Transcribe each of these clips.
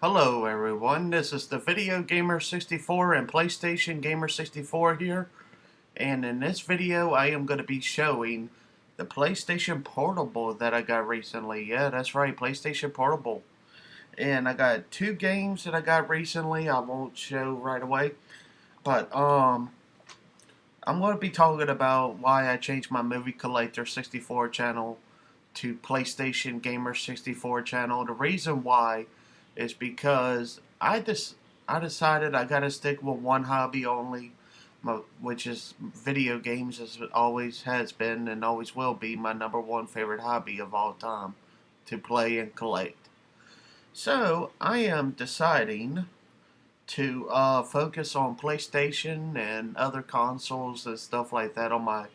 Hello everyone, this is the Video Gamer 64 and PlayStation Gamer 64 here, and in this video I am going to be showing the PlayStation Portable that I got recently. Yeah, that's right, PlayStation Portable. And I got two games that I got recently. I won't show right away, but I'm going to be talking about why I changed my Movie Collector 64 channel to PlayStation Gamer 64 channel. The reason why is because I decided I gotta stick with one hobby only, which is video games, as it always has been and always will be my number one favorite hobby of all time to play and collect. So I am deciding to focus on PlayStation and other consoles and stuff like that on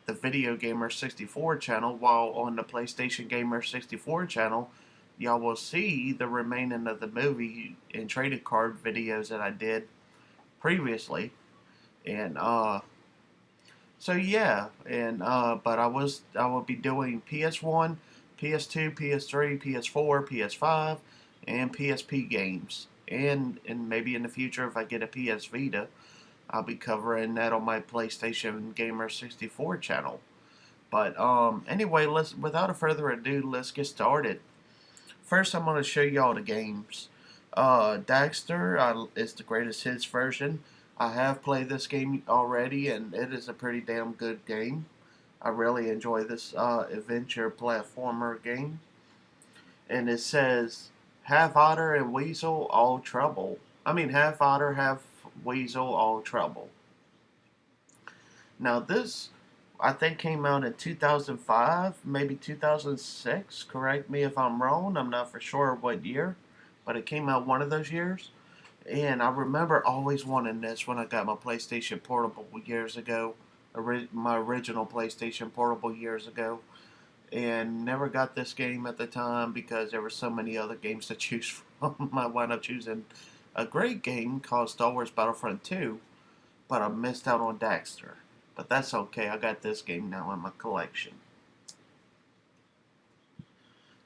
the Video Gamer 64 channel, while on the PlayStation Gamer 64 channel, y'all will see the remaining of the movie and trading card videos that I did previously. And so yeah, and but I will be doing PS1, PS2, PS3, PS4, PS5, and PSP games. And maybe in the future, if I get a PS Vita, I'll be covering that on my PlayStation Gamer 64 channel. But anyway, let's without further ado, let's get started. First, I'm going to show y'all the games. Daxter is the greatest hits version. I have played this game already, and it is a pretty damn good game. I really enjoy this adventure platformer game. And it says, "Half otter and weasel, all trouble." I mean, half otter, half weasel, all trouble. Now, this I think came out in 2005, maybe 2006. Correct me if I'm wrong. I'm not for sure what year, but it came out one of those years. And I remember always wanting this when I got my PlayStation Portable years ago, my original PlayStation Portable years ago, and never got this game at the time because there were so many other games to choose from. I wound up choosing a great game called Star Wars Battlefront 2, but I missed out on Daxter. But that's okay, I got this game now in my collection.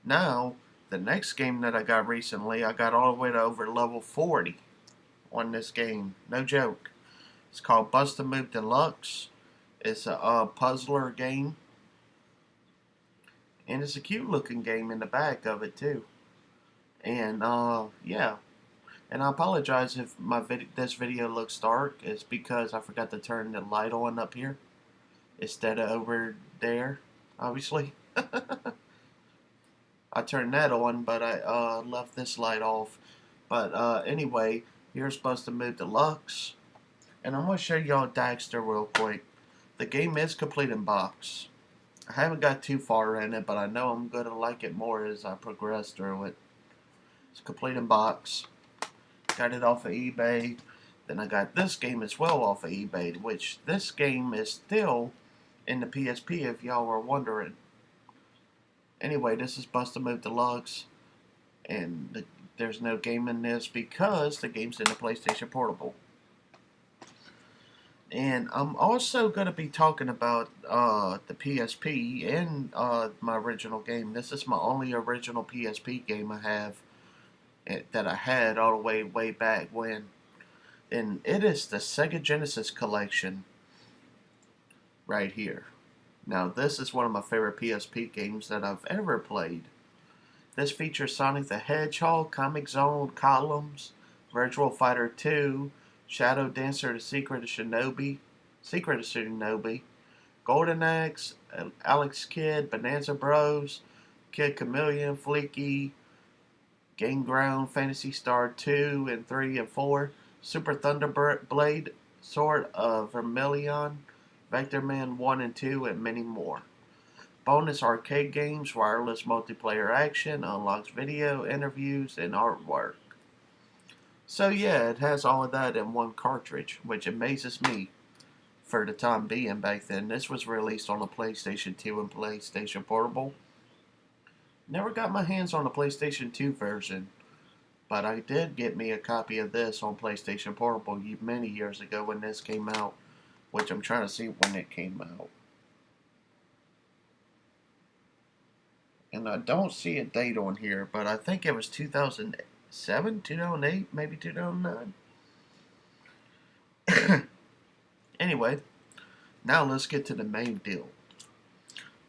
Now, the next game that I got recently, I got all the way to over level 40 on this game. No joke. It's called Bust a Move Deluxe. It's a puzzler game. And it's a cute looking game in the back of it too. And yeah. And I apologize if this video looks dark. It's because I forgot to turn the light on up here instead of over there, obviously. I turned that on, but I left this light off. But anyway, here's Bust a Move Deluxe. And I'm going to show y'all Daxter real quick. The game is complete in box. I haven't got too far in it, but I know I'm going to like it more as I progress through it. It's complete in box. Got it off of eBay. Then I got this game as well off of eBay, which this game is still in the PSP if y'all were wondering. Anyway, this is Bust a Move Deluxe, and there's no game in this because the game's in the PlayStation Portable. And I'm also going to be talking about the PSP and my original game. This is my only original PSP game I have that I had all the way back when. And it is the Sega Genesis collection right here. Now, this is one of my favorite PSP games that I've ever played. This features Sonic the Hedgehog, Comic Zone, Columns, Virtual Fighter 2, Shadow Dancer, The Secret of Shinobi, Golden Axe, Alex Kidd, Bonanza Bros, Kid Chameleon, Fleeky, Game Ground, Phantasy Star 2 and 3 and 4, Super Thunder Blade, Sword of Vermilion, Vector Man 1 and 2, and many more. Bonus arcade games, wireless multiplayer action, unlocks video, interviews, and artwork. So yeah, it has all of that in one cartridge, which amazes me for the time being back then. This was released on the PlayStation 2 and PlayStation Portable. Never got my hands on the PlayStation 2 version, but I did get me a copy of this on PlayStation Portable many years ago when this came out, which I'm trying to see when it came out. And I don't see a date on here, but I think it was 2008 2007, 2008, maybe 2009. Anyway, now let's get to the main deal.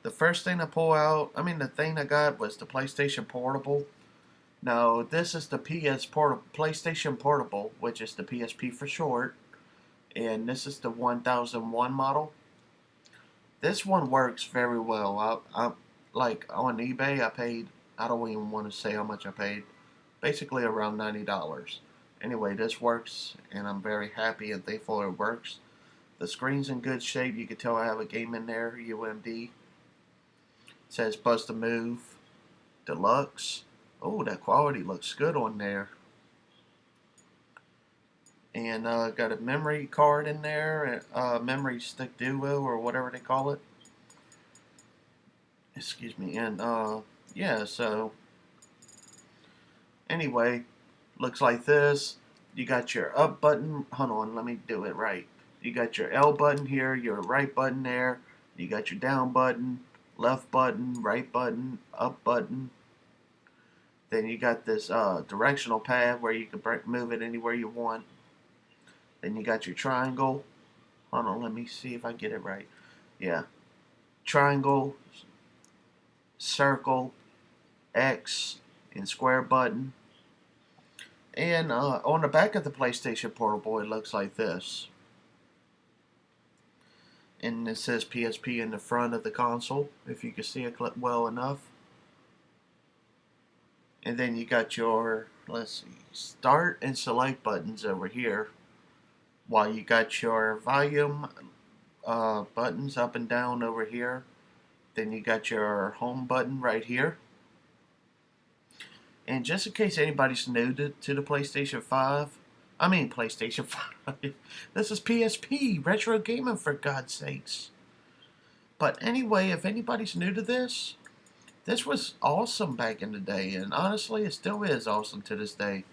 The first thing the thing I got was the PlayStation Portable. Now, this is the PlayStation Portable, which is the PSP for short, and this is the 1001 model. This one works very well. I like on eBay, I don't even want to say how much I paid, basically around $90. Anyway, this works, and I'm very happy and thankful it works. The screen's in good shape. You can tell I have a game in there, UMD. It says Bust a Move, Deluxe. Oh, that quality looks good on there. And got a memory card in there, memory stick duo or whatever they call it. Excuse me. And yeah, so anyway, looks like this. You got your up button. Hold on, let me do it right. You got your L button here, your right button there. You got your down button, left button, right button, up button. Then you got this directional pad where you can move it anywhere you want. Then you got your triangle. Hold on, let me see if I get it right. Yeah. Triangle, circle, X, and square button. And on the back of the PlayStation Portable, it looks like this. And it says PSP in the front of the console, if you can see it well enough. And then you got your, let's see, start and select buttons over here. While you got your volume buttons up and down over here. Then you got your home button right here. And just in case anybody's new to the PlayStation 5, this is PSP, retro gaming for God's sakes. But anyway, if anybody's new to this was awesome back in the day, and honestly, it still is awesome to this day.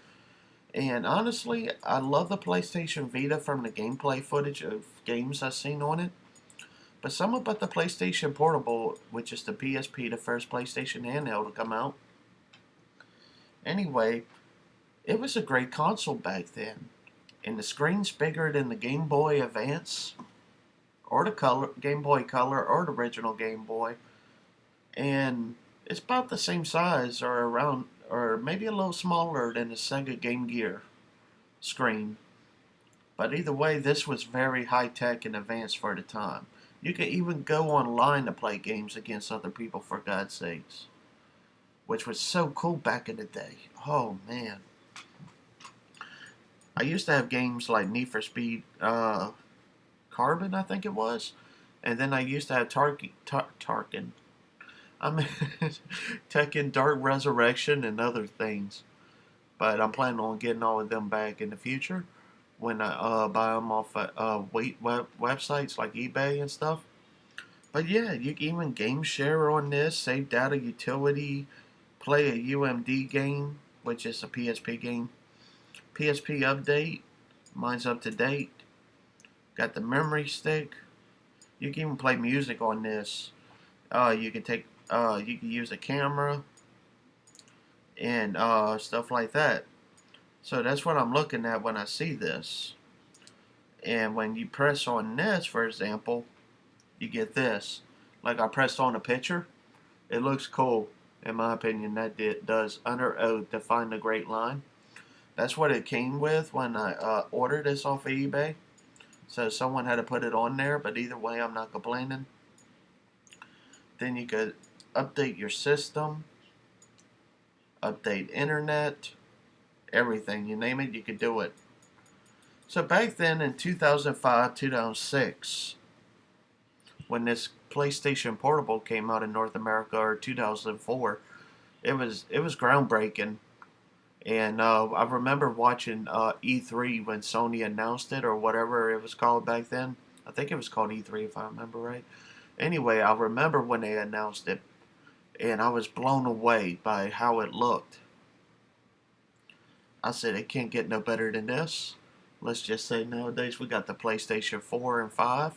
And honestly, I love the PlayStation Vita from the gameplay footage of games I've seen on it. But something about the PlayStation Portable, which is the PSP, the first PlayStation handheld to come out. Anyway, it was a great console back then. And the screen's bigger than the Game Boy Advance, or the Game Boy Color, or the original Game Boy. And it's about the same size, or maybe a little smaller than the Sega Game Gear screen. But either way, this was very high-tech and advanced for the time. You could even go online to play games against other people, for God's sakes. Which was so cool back in the day. Oh, man. I used to have games like Need for Speed Carbon, I think it was. And then I used to have Tekken, Dark Resurrection, and other things. But I'm planning on getting all of them back in the future when I buy them off websites like eBay and stuff. But yeah, you can even game share on this, save data utility, play a UMD game, which is a PSP game. PSP update, mine's up to date. Got the memory stick. You can even play music on this. You can use a camera and stuff like that. So that's what I'm looking at when I see this. And when you press on this, for example, you get this. Like I pressed on a picture, it looks cool. In my opinion, that does under oath define the great line. That's what it came with when I ordered this off of eBay. So someone had to put it on there, but either way, I'm not complaining. Then you could update your system, update internet, everything. You name it, you could do it. So back then in 2005, 2006, when this PlayStation Portable came out in North America, or 2004, it was groundbreaking. And I remember watching E3 when Sony announced it, or whatever it was called back then. I think it was called E3 if I remember right. Anyway, I remember when they announced it, and I was blown away by how it looked. I said, it can't get no better than this. Let's just say nowadays we got the PlayStation 4 and 5.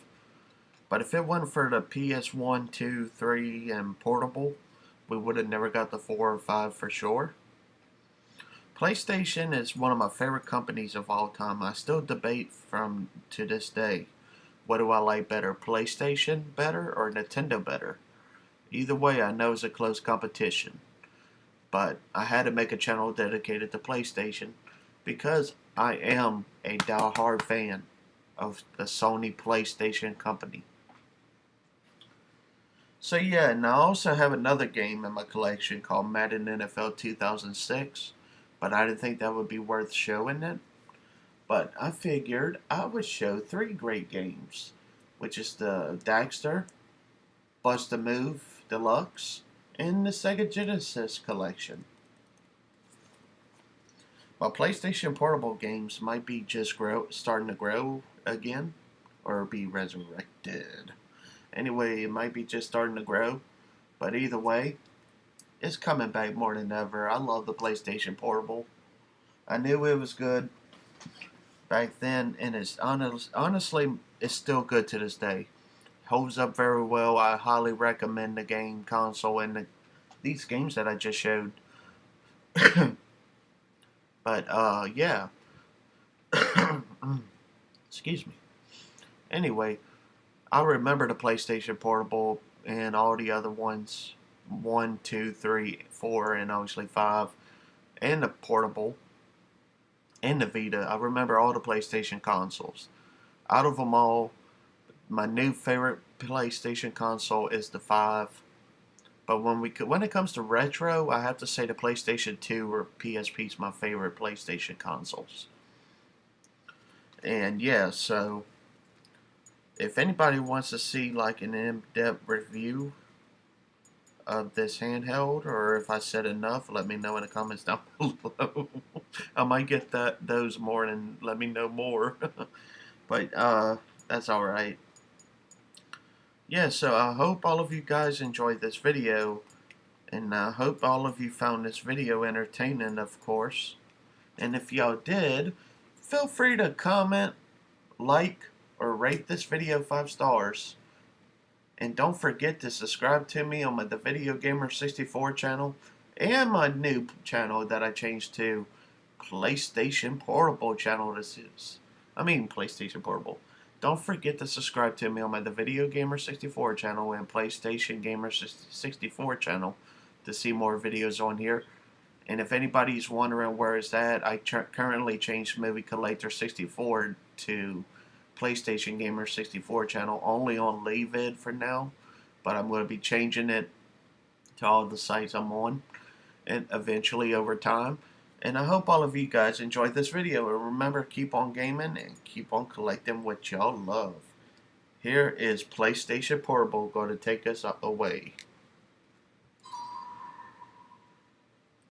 But if it wasn't for the PS1, 2, 3, and Portable, we would have never got the 4 or 5 for sure. PlayStation is one of my favorite companies of all time. I still debate from to this day. What do I like better, PlayStation better or Nintendo better? Either way, I know it's a close competition. But I had to make a channel dedicated to PlayStation because I am a die-hard fan of the Sony PlayStation company. So yeah, and I also have another game in my collection called Madden NFL 2006, but I didn't think that would be worth showing it. But I figured I would show three great games, which is the Daxter, Bust a Move Deluxe, and the Sega Genesis collection. While PlayStation Portable games might be just starting to grow again, or be resurrected. Anyway, it might be just starting to grow, but either way, it's coming back more than ever. I love the PlayStation Portable. I knew it was good back then, and honestly, it's still good to this day. Holds up very well. I highly recommend the game console and these games that I just showed. But yeah. Excuse me. Anyway, I remember the PlayStation Portable and all the other ones, 1, 2, 3, 4, and obviously 5, and the Portable, and the Vita. I remember all the PlayStation consoles. Out of them all, my new favorite PlayStation console is the 5. But when it comes to retro, I have to say the PlayStation 2 or PSP is my favorite PlayStation consoles. And yeah, so if anybody wants to see like an in-depth review of this handheld, or if I said enough, let me know in the comments down below. I might get those more and let me know more. But that's alright. Yeah, so I hope all of you guys enjoyed this video, and I hope all of you found this video entertaining, of course. And if y'all did, feel free to comment, like, or rate this video 5 stars. And don't forget to subscribe to me on the Video Gamer 64 channel and my new channel that I changed to PlayStation Portable channel. PlayStation Portable. Don't forget to subscribe to me on the Video Gamer 64 channel and PlayStation Gamer 64 channel to see more videos on here. And if anybody's wondering where it's at, I currently changed Movie Collector 64 to PlayStation Gamer 64 channel only on Leavid for now, but I'm going to be changing it to all the sites I'm on and eventually over time. And I hope all of you guys enjoyed this video, and remember, keep on gaming and keep on collecting what y'all love. Here is PlayStation Portable going to take us away.